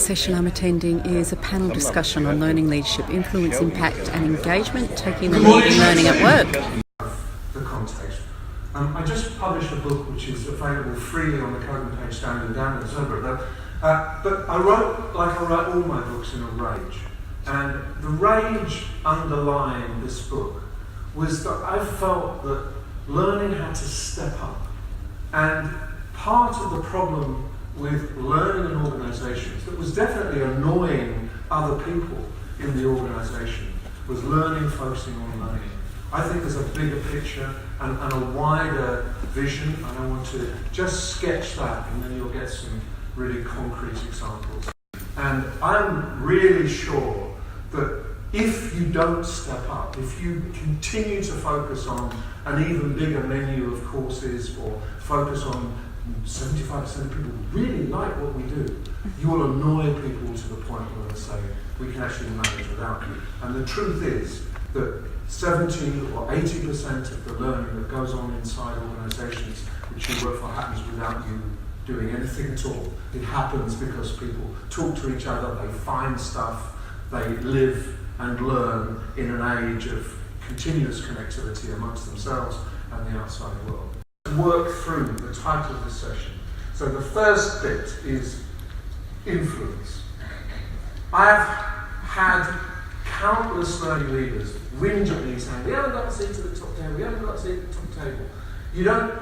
The session I'm attending is a panel discussion on learning, leadership, influence, impact and engagement, taking the lead in learning at work. The context. I just published a book which is available freely on the Code page standing down, etc. But I wrote, like I write all my books, in a rage. And the rage underlying this book was that I felt that learning had to step up. And part of the problem with learning in organisations that was definitely annoying other people in the organisation was learning focusing on learning. I think there's a bigger picture and a wider vision, and I want to just sketch that, and then you'll get some really concrete examples. And I'm really sure that if you don't step up, if you continue to focus on an even bigger menu of courses or focus on 75% of people really like what we do, you will annoy people to the point where they say, we can actually manage without you. And the truth is that 70 or 80% of the learning that goes on inside organisations which you work for happens without you doing anything at all. It happens because people talk to each other, they find stuff, they live and learn in an age of continuous connectivity amongst themselves and the outside world. Work through the title of this session. So the first bit is influence. I've had countless learning leaders whinge at me saying, we haven't got a seat at the top table, we haven't got a seat at the top table. You don't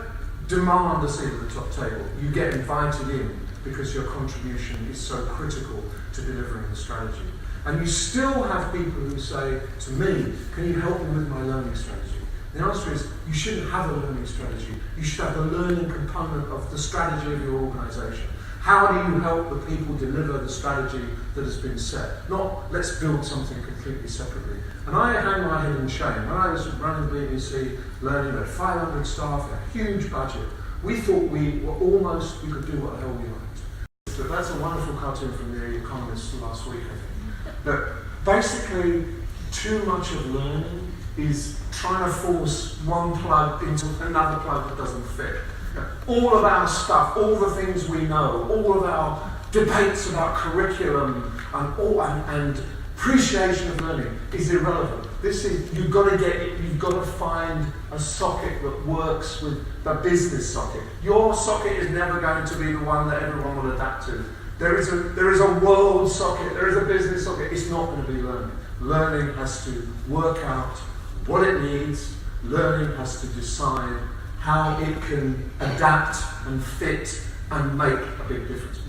demand a seat at the top table, you get invited in because your contribution is so critical to delivering the strategy. And you still have people who say to me, can you help me with my learning strategy? The answer is, you shouldn't have a learning strategy. You should have the learning component of the strategy of your organisation. How do you help the people deliver the strategy that has been set? Not, let's build something completely separately. And I hang my head in shame. When I was running BBC Learning, we had 500 staff, a huge budget. We thought we could do what the hell we liked. So that's a wonderful cartoon from The Economist last week, I think. But basically, too much of learning is trying to force one plug into another plug that doesn't fit. All of our stuff, all the things we know, all of our debates about curriculum and appreciation of learning is irrelevant. You've got to find a socket that works with the business socket. Your socket is never going to be the one that everyone will adapt to. There is a world socket, there is a business socket. It's not going to be learning. Learning has to work out what it needs. Learning has to decide how it can adapt and fit and make a big difference.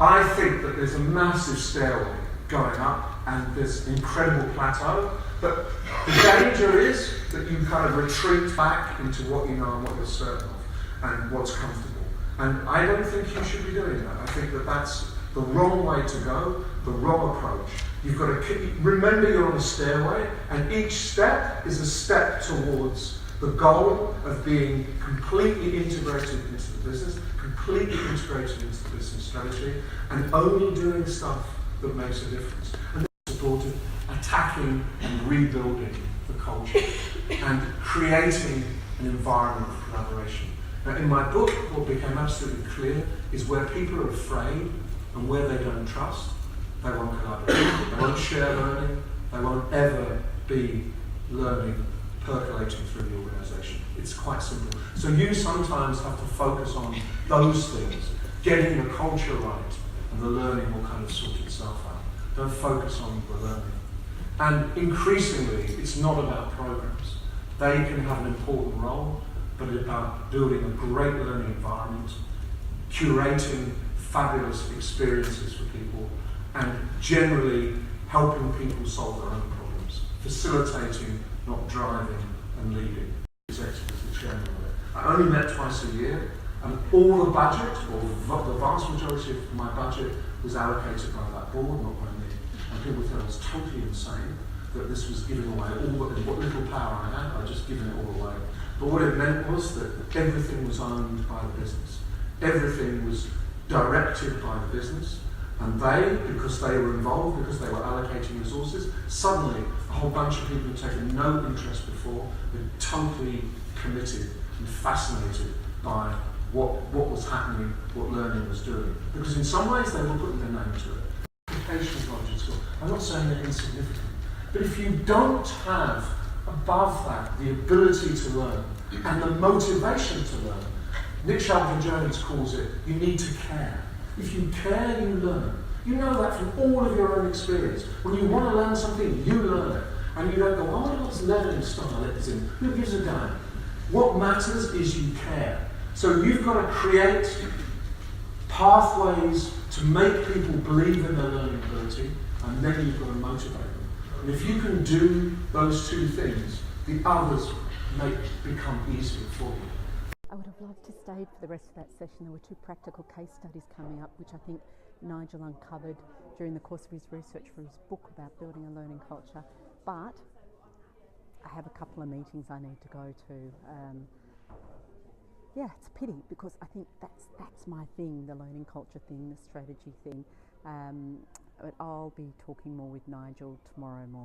I think that there's a massive stairway going up and there's an incredible plateau, but the danger is that you kind of retreat back into what you know and what you're certain of and what's comfortable. And I don't think you should be doing that. I think that that's the wrong way to go, the wrong approach. You've got to remember you're on a stairway, and each step is a step towards the goal of being completely integrated into the business, completely integrated into the business strategy, and only doing stuff that makes a difference. And that's supported attacking and rebuilding the culture and creating an environment of collaboration. Now, in my book, what became absolutely clear is where people are afraid and where they don't trust, they won't collaborate. They won't share learning. They won't ever be learning percolating through the organisation. It's quite simple. So you sometimes have to focus on those things, getting the culture right, and the learning will kind of sort itself out. Don't focus on the learning. And increasingly, it's not about programs. They can have an important role, but it's about building a great learning environment, curating fabulous experiences for people, and generally helping people solve their own problems, facilitating, not driving and leading. Executive is the chairman of it. I only met twice a year, and all the budget, or the vast majority of my budget, was allocated by that board, not by me. And people thought I was totally insane that this was giving away what little power I had. I'd just given it all away. But what it meant was that everything was owned by the business. Everything was directed by the business. And they, because they were involved, because they were allocating resources, suddenly a whole bunch of people who'd taken no interest before were totally committed and fascinated by what was happening, what learning was doing. Because in some ways they were putting their name to it. Application knowledge at school. I'm not saying they're insignificant. But if you don't have above that the ability to learn and the motivation to learn, Nick Shelton-Jones calls it, you need to care. If you care, you learn. You know that from all of your own experience. When you want to learn something, you learn it. And you don't go, oh, what's learning style is in? Who gives a damn? What matters is you care. So you've got to create pathways to make people believe in their learning ability, and then you've got to motivate them. And if you can do those two things, the others may become easier for you. I would have loved to stay for the rest of that session. There were 2 practical case studies coming up, which I think Nigel uncovered during the course of his research for his book about building a learning culture. But I have a couple of meetings I need to go to. Yeah, it's a pity because I think that's my thing, the learning culture thing, the strategy thing. But I'll be talking more with Nigel tomorrow morning.